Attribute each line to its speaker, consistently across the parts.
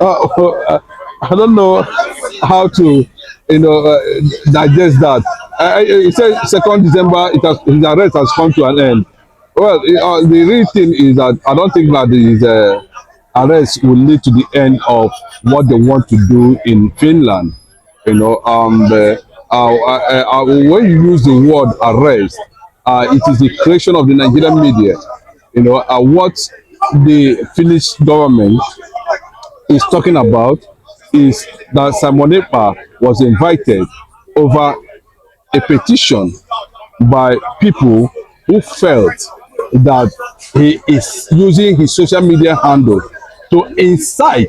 Speaker 1: I don't know how to, digest that. It says 2nd December, his arrest has come to an end. Well, the real thing is that I don't think that his arrest will lead to the end of what they want to do in Finland. When you use the word arrest, it is the creation of the Nigerian media. What the Finnish government is talking about is that Simon Ekpa was invited over a petition by people who felt that he is using his social media handle to incite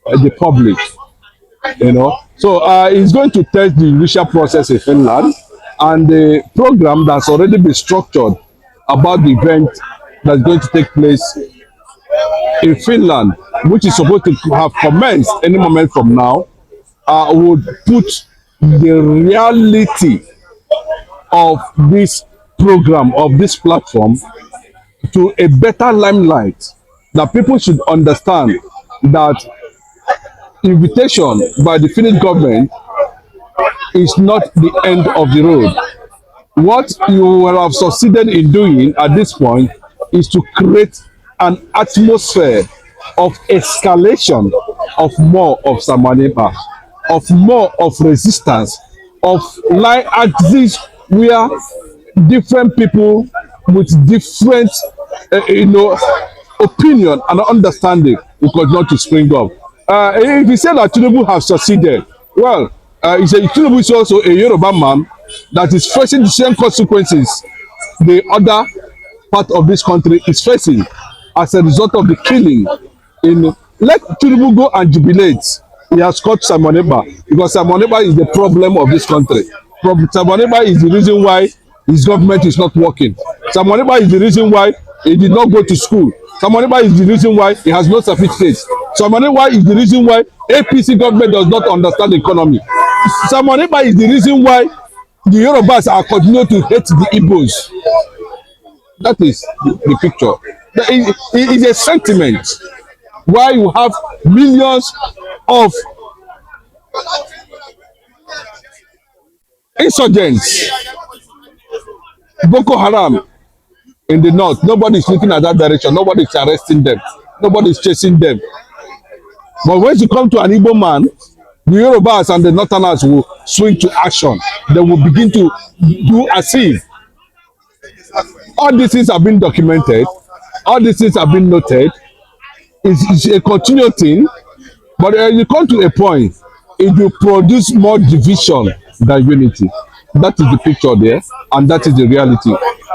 Speaker 1: the public. So it's going to test the judicial process in Finland, and the program that's already been structured about the event that's going to take place in Finland, which is supposed to have commenced any moment from now, would put the reality of this program, of this platform, to a better limelight. That people should understand that invitation by the Finnish government is not the end of the road. What you will have succeeded in doing at this point is to create an atmosphere of escalation, of more of Samaneba, of more of resistance, of like axis where different people with different, opinion and understanding will continue to spring up. If you say that Tinubu has succeeded, well, Tinubu is also a Yoruba man that is facing the same consequences the other part of this country is facing as a result of the killing. Let Tinubu go and jubilate. He has caught Simoneba because Simoneba is the problem of this country. Simoneba is the reason why his government is not working. Simoneba is the reason why he did not go to school. Simoneba is the reason why he has no certificate. Simoneba is the reason why APC government does not understand the economy. Simoneba is the reason why the Yorubas are continuing to hate the Igbos. That is the picture. It is a sentiment why you have millions of insurgents, Boko Haram in the north. Nobody is looking at that direction. Nobody is arresting them. Nobody is chasing them. But when you come to an Igbo man, the Yorubas and the Northerners will swing to action. They will begin to do as if all these things have been documented, all these things have been noted. It's a continual thing, but you come to a point, it will produce more division than unity. That is the picture there, and that is the reality.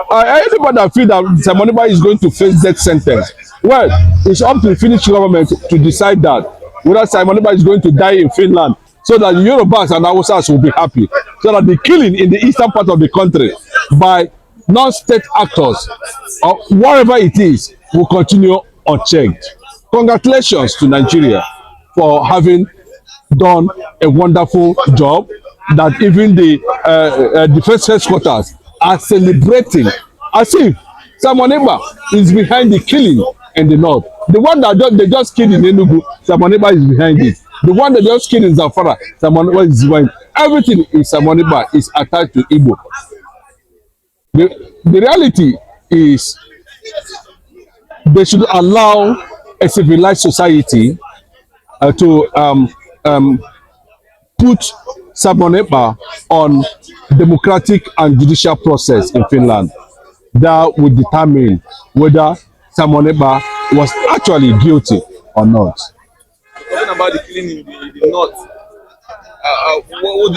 Speaker 1: Anybody that feel that Simoniba is going to face death sentence, well, it's up to the Finnish government to decide that whether Simoniba is going to die in Finland, so that the Yorubas and Hausas will be happy, so that the killing in the eastern part of the country by non-state actors or wherever it is will continue unchecked. Congratulations to Nigeria for having done a wonderful job that even the defense headquarters are celebrating as if Simoneba is behind the killing in the north. The one that they just killed in Enugu, Simoneba is behind it. The one that just killed in Zamfara, Simoneba is behind it. Everything in Simoneba is attached to Igbo. The reality is they should allow a civilized society to put Simoneba on democratic and judicial process in Finland. That would determine whether Simoneba was actually guilty or not.
Speaker 2: Talking about the killing in the north,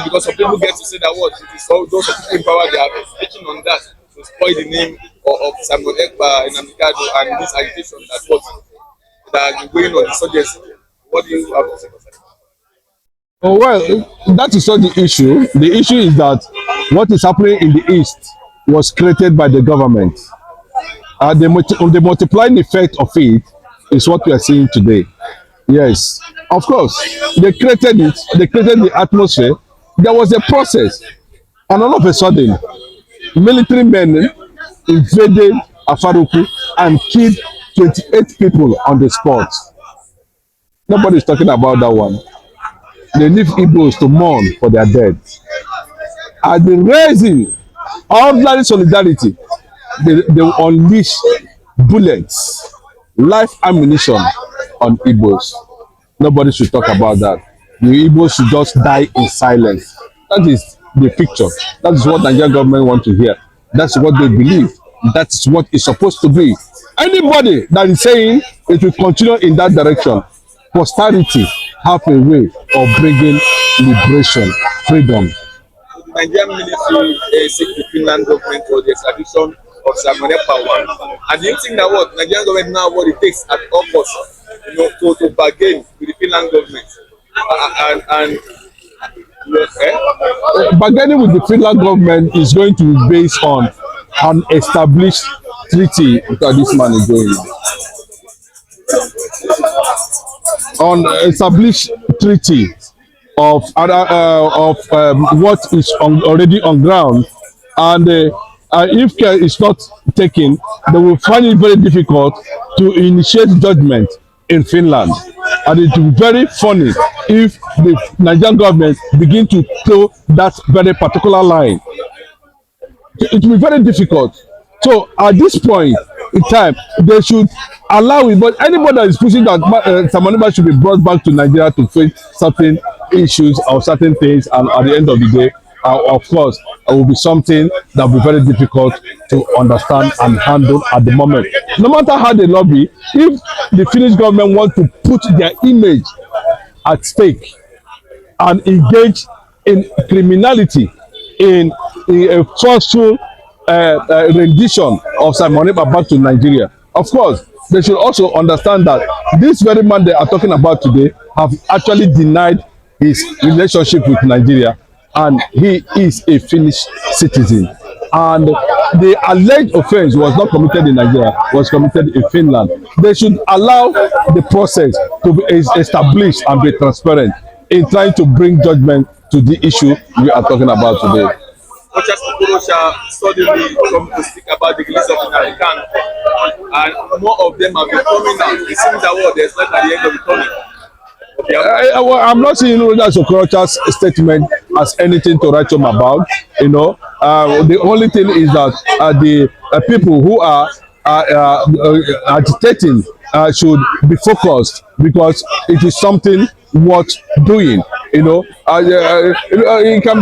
Speaker 2: because some people get to say that what it is all those people in power, they are taking on that to spoil the name of Simon Ekpa in Amicado and this agitation that are going on insurgency. What do you have to say about that?
Speaker 1: Oh, well, that is not the issue. The issue is that what is happening in the east was created by the government. The multiplying effect of it is what we are seeing today. Yes, of course, they created it. They created the atmosphere. There was a process, and all of a sudden, military men invaded Afaruku and killed 28 people on the spot. Nobody's talking about that one. They leave Igbos to mourn for their dead. As they raising ordinary solidarity, they will unleash bullets, live ammunition on Igbos. Nobody should talk about that. The Igbos should just die in silence. That is the picture. That is what Nigerian government want to hear. That's what they believe. That is what it's supposed to be. Anybody that is saying it will continue in that direction, posterity have a way of bringing liberation, freedom.
Speaker 2: The Nigerian military seek the Finland government for the extradition of Simona power. And do you think that what Nigerian government now what it takes at all costs, to bargain with the Finland government and
Speaker 1: bargaining with the Finland government is going to be based on an established treaty that this man is doing. On established treaty of what is already on ground, and if care is not taken, they will find it very difficult to initiate judgment in Finland, and it will be very funny if the Nigerian government begin to toe that very particular line. It will be very difficult. So at this point in time, they should allow it. But anybody that is pushing that Simona should be brought back to Nigeria to face certain issues or certain things, and at the end of the day, of course, it will be something that will be very difficult to understand and handle at the moment. No matter how they lobby, if the Finnish government want to put their image at stake and engage in criminality, in a forceful rendition of Simona back to Nigeria, of course, they should also understand that this very man they are talking about today have actually denied his relationship with Nigeria, and he is a Finnish citizen. And the alleged offense was not committed in Nigeria, was committed in Finland. They should allow the process to be established and be transparent in trying to bring judgment to the issue we are talking about today.
Speaker 2: Muchas people shall suddenly come to speak about the release of American, and more of them have been coming out. It seems that what there's not at the end of the tunnel.
Speaker 1: Well, I'm not seeing Roger Okorocha's statement as anything to write home about. The only thing is that the people who are agitating should be focused, because it is something worth doing. He can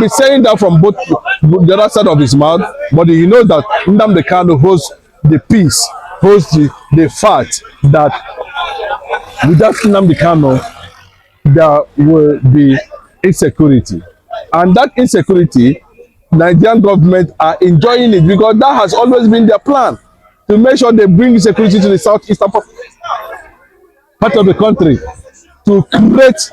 Speaker 1: be saying that from both the other side of his mouth, but he knows that Nnamdi Kanu holds the peace, holds the fact that without Nnamdi Kanu, there will be insecurity, and that insecurity, Nigerian government are enjoying it, because that has always been their plan, to make sure they bring security to the southeastern part of the country, to create,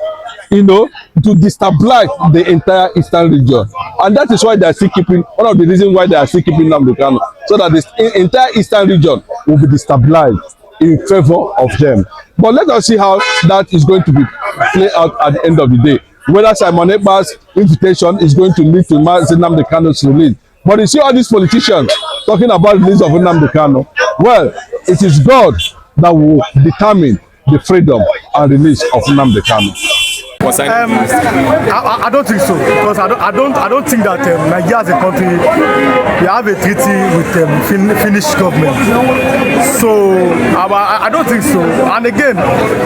Speaker 1: to destabilize the entire eastern region. And that is why they are still keeping, one of the reasons why they are still keeping Nnamdi Kanu, so that the entire eastern region will be destabilized in favor of them. But let us see how that is going to be played out at the end of the day. Whether Simona Ekpa's invitation is going to lead to Nnamdi Kanu's release. But you see all these politicians talking about the release of Nnamdi Kanu. Well, it is God that will determine the freedom and release of Nnamdi Kanu.
Speaker 3: I don't think so, because I don't think that Nigeria as a country, we have a treaty with Finnish government. So I don't think so. And again,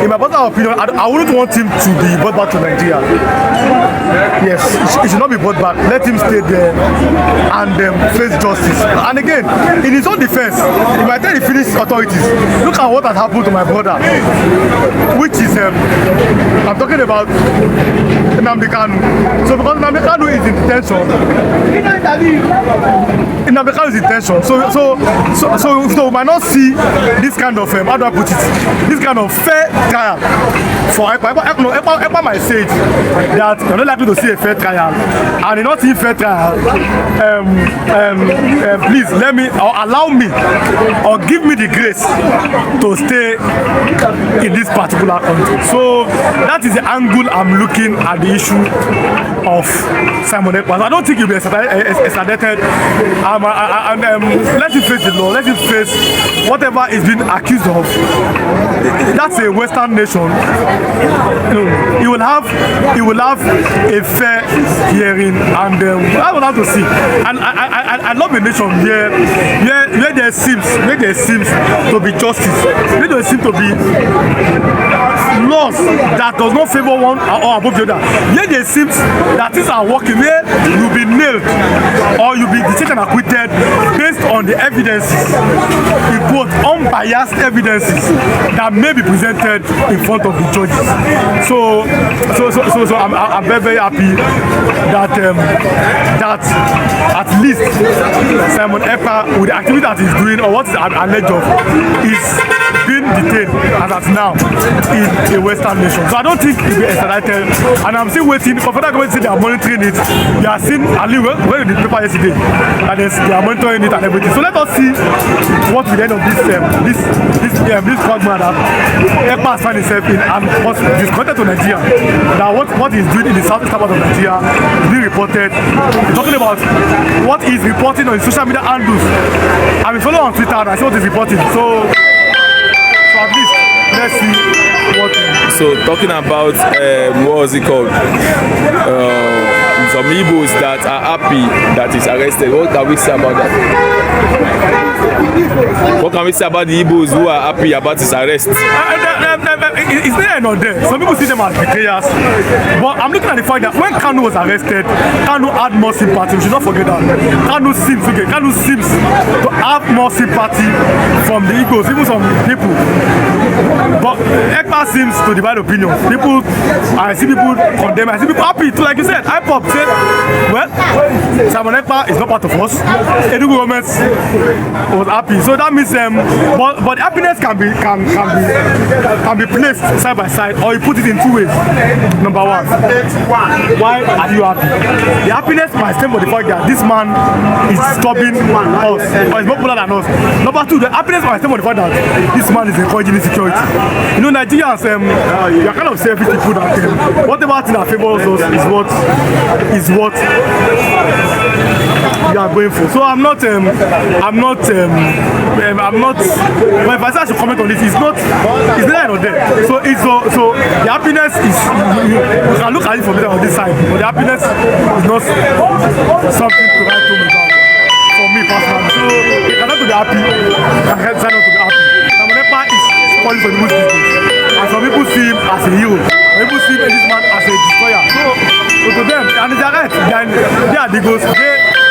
Speaker 3: in my personal opinion, I wouldn't want him to be brought back to Nigeria. Yes, he should not be brought back. Let him stay there and face justice. And again, in his own defense, he might tell the Finnish authorities, look at what has happened to my brother, which is I'm talking about Nnamdi Kanu. So because Nnamdi Kanu is in detention, so we might not see this kind of how do I put it? This kind of fair trial for Ekpa. Ekpa might say that you're not likely to see a fair trial, and in not seeing fair trial, please let me or allow me or give me the grace to stay in this particular country. So that is the angle I'm looking at the issue of Simon Ekpa. I don't think he'll be extradited. Let him face the law. Let him face whatever he's been accused of. That's a Western nation. He will have a fair hearing, and I will have to see. And I love a nation where there seems to be justice, where there seems to be laws that does not favor one or above the other. Where there seems that things are working, where you'll be nailed or you'll be detained and acquitted based on the evidences, in quote, unbiased evidences that may be presented in front of the judges. So I'm very, very happy that at least Simon Ekpa, with the activity that he's doing or what is alleged of, is being detained as at now in a Western nation. So I don't think he'll be extradited, and I'm still waiting for federal government to say they are monitoring it. We are seeing Ali when in the paper yesterday that they are monitoring it and everything. So let us see what will the end of this quagmire that Ekpa has found himself in, and what's disconnected to Nigeria. That what he's doing in the southeast part of Nigeria is being reported. He's talking about what he's reporting on his social media handles. I've been following on Twitter and I see what he's reporting. So at least let's see what.
Speaker 4: So talking about what was it called? Some igbos that are happy that he's arrested. What can we say about that? What can we say about the igbos who are happy about his arrest?
Speaker 3: It's there and not there. Some people see them as betrayers, but I'm looking at the fact that when Kanu was arrested, Kanu had more sympathy. We should not forget that. Kanu seems to have more sympathy from the Igbos, even some people. But Ekpa seems to divide opinions. I see people condemn, I see people happy too. Like you said, ipob said, well, Simon Ekpa is not part of us. Enugu government was happy, so that means but happiness can be placed side by side, or you put it in two ways. Number one, why are you happy? The happiness might stem for the fact that this man is stopping us, or is more popular than us. Number two, the happiness might stem for the fact that this man is encouraging insecurity. You know, Nigerians, we are kind of selfish people that whatever thing that favors us is what we are going for. So I'm not. But if I say I should comment on this, it's there or there. So the happiness is, you can look at it from there on this side, but the happiness is not something to write home about for me personally. So you cannot be happy, you can sign up to be happy. Simon Ekpa is calling for the most business, and some people see him as a hero. Some people see this man as a destroyer. So to them, and they are right. They are the ghosts.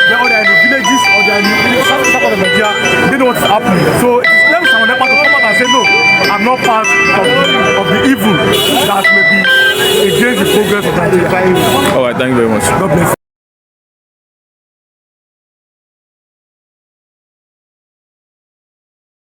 Speaker 3: They are in the villages or they are in the south part of Nigeria. They know what's happening. So it is them Simon Ekpa to come out and say, no, I'm not part of the evil that may be against the progress of Nigeria.
Speaker 4: All right, thank you very much.
Speaker 3: God bless you.